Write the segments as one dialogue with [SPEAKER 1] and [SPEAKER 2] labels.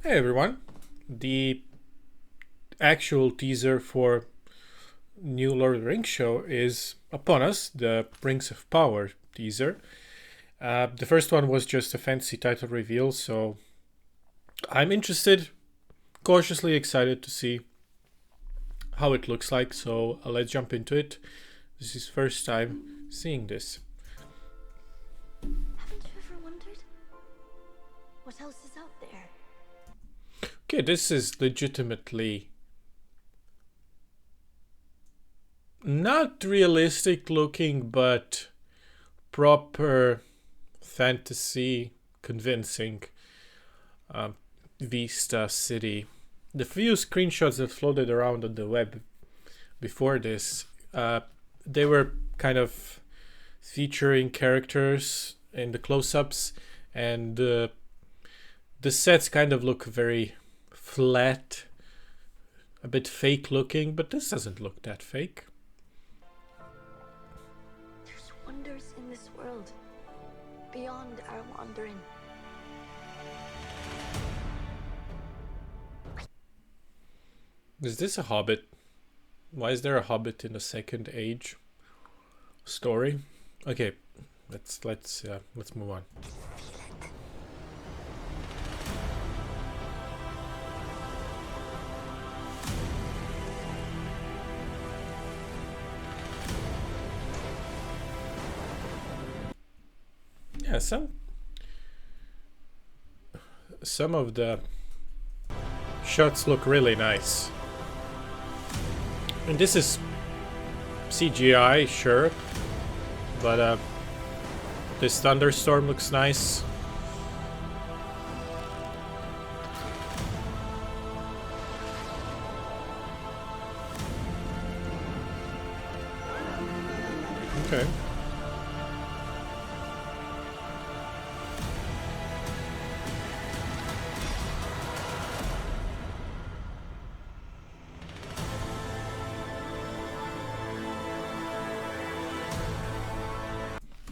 [SPEAKER 1] Hey everyone, the actual teaser for new Lord of the Rings show is upon us, the Rings of Power teaser. The first one was just a fancy title reveal, so I'm interested, cautiously excited to see how it looks like, so let's jump into it. This is first time seeing this.
[SPEAKER 2] Haven't you ever wondered what else is out there?
[SPEAKER 1] Okay, this is legitimately not realistic looking, but proper fantasy, convincing Vista City. The few screenshots that floated around on the web before this, they were kind of featuring characters in the close-ups, and the sets kind of look very flat, a bit fake looking, but this doesn't look that fake.
[SPEAKER 2] There's wonders in this world beyond our wandering.
[SPEAKER 1] Is this a Hobbit? Why is there a Hobbit in the Second Age story? Okay, let's move on.
[SPEAKER 2] Feel it.
[SPEAKER 1] Yeah, some of the shots look really nice. And this is CGI, sure, but this thunderstorm looks nice. Okay.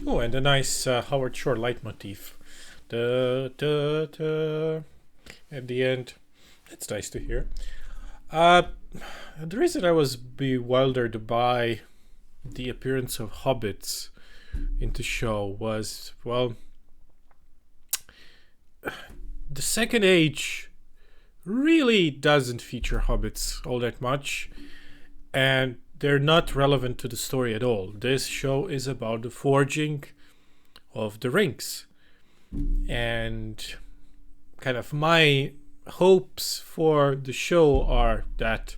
[SPEAKER 1] Oh, and a nice Howard Shore leitmotif. Da, da, da, at the end. That's nice to hear. The reason I was bewildered by the appearance of hobbits in the show was, well, the Second Age really doesn't feature hobbits all that much, and they're not relevant to the story at all. This show is about the forging of the rings. And kind of my hopes for the show are that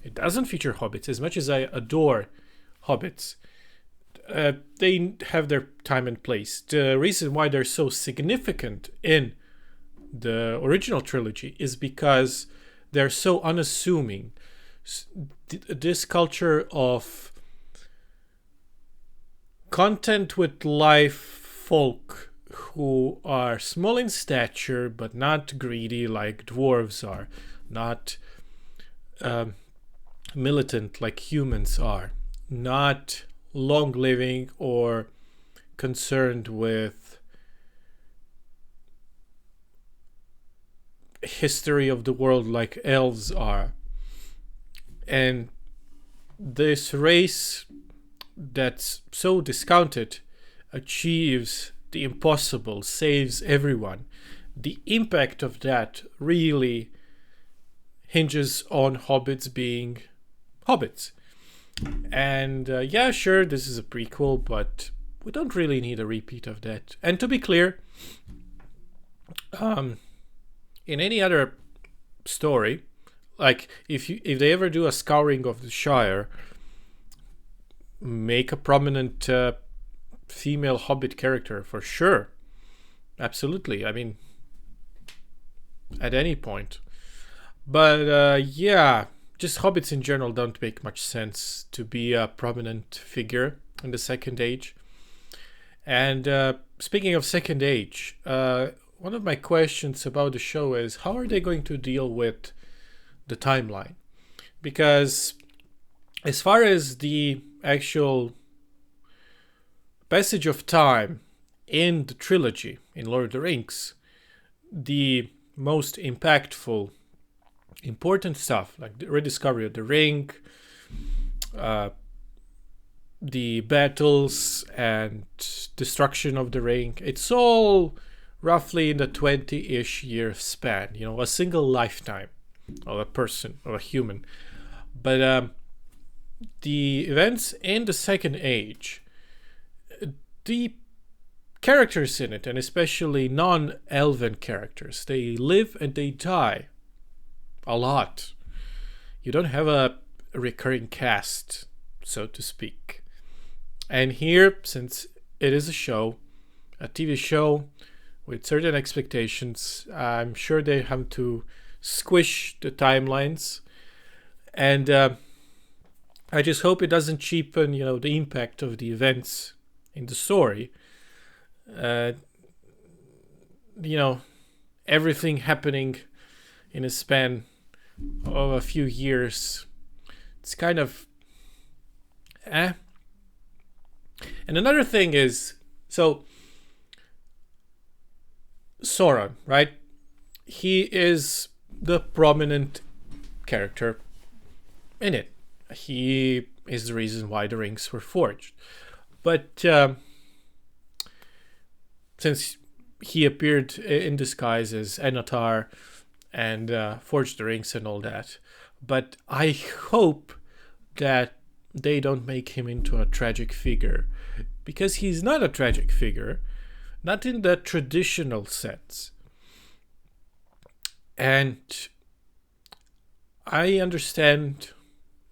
[SPEAKER 1] it doesn't feature hobbits. As much as I adore hobbits, they have their time and place. The reason why they're so significant in the original trilogy is because they're so unassuming. This culture of content with life folk who are small in stature but not greedy like dwarves are, not militant like humans are, not long living or concerned with history of the world like elves are. And this race that's so discounted achieves the impossible, saves everyone. The impact of that really hinges on hobbits being hobbits. And yeah, sure, this is a prequel, but we don't really need a repeat of that. And to be clear, in any other story, like if they ever do a scouring of the Shire, make a prominent female hobbit character for sure. Absolutely. I mean, at any point. But yeah, just hobbits in general don't make much sense to be a prominent figure in the Second Age. And speaking of Second Age, one of my questions about the show is how are they going to deal with the timeline? Because as far as the actual passage of time in the trilogy in Lord of the Rings, the most impactful, important stuff, like the rediscovery of the ring, the battles and destruction of the ring, it's all roughly in the 20-ish year span, a single lifetime of a person, or a human. But the events in the Second Age, the characters in it, and especially non-elven characters, they live and they die a lot. You don't have a recurring cast, so to speak. And here, since it is a TV show with certain expectations, I'm sure they have to squish the timelines. And I just hope it doesn't cheapen, the impact of the events in the story. Everything happening in a span of a few years. It's kind of And another thing is, so Sauron, right? He is the prominent character in it. He is the reason why the rings were forged. But since he appeared in disguise as Anatar and forged the rings and all that, but I hope that they don't make him into a tragic figure, because he's not a tragic figure, not in the traditional sense. And I understand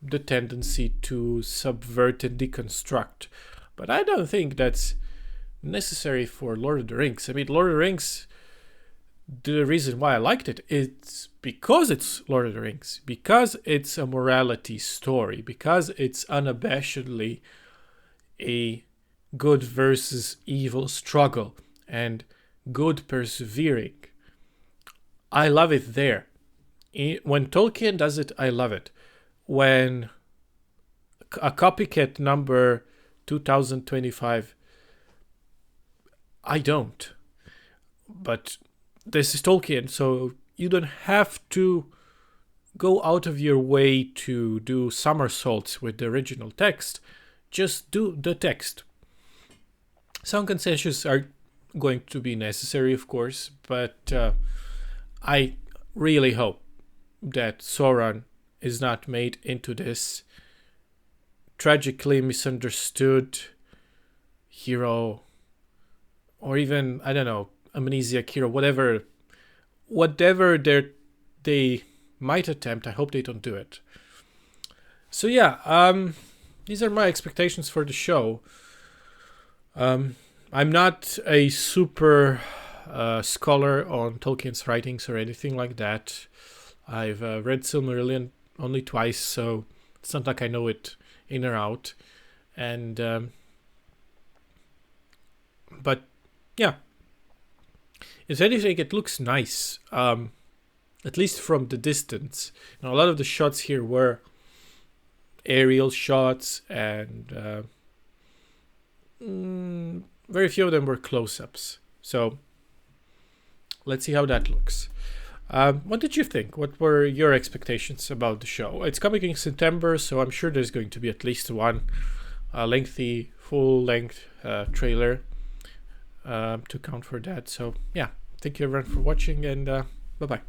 [SPEAKER 1] the tendency to subvert and deconstruct, but I don't think that's necessary for Lord of the Rings. I mean, Lord of the Rings, the reason why I liked it is because it's Lord of the Rings, because it's a morality story, because it's unabashedly a good versus evil struggle and good persevering. I love it there. When Tolkien does it, I love it. When a copycat number 2025, I don't. But this is Tolkien, so you don't have to go out of your way to do somersaults with the original text. Just do the text. Some concessions are going to be necessary, of course, but I really hope that Sauron is not made into this tragically misunderstood hero, or even, I don't know, amnesiac hero, whatever they might attempt. I hope they don't do it. So yeah, these are my expectations for the show. I'm not a super scholar on Tolkien's writings or anything like that. I've read Silmarillion only twice, so it's not like I know it in or out. And but yeah, if anything, it looks nice, at least from the distance. A lot of the shots here were aerial shots, and very few of them were close-ups. So let's see how that looks. What did you think? What were your expectations about the show? It's coming in September, so I'm sure there's going to be at least one lengthy, full-length trailer to count for that. So yeah, thank you everyone for watching, and bye-bye.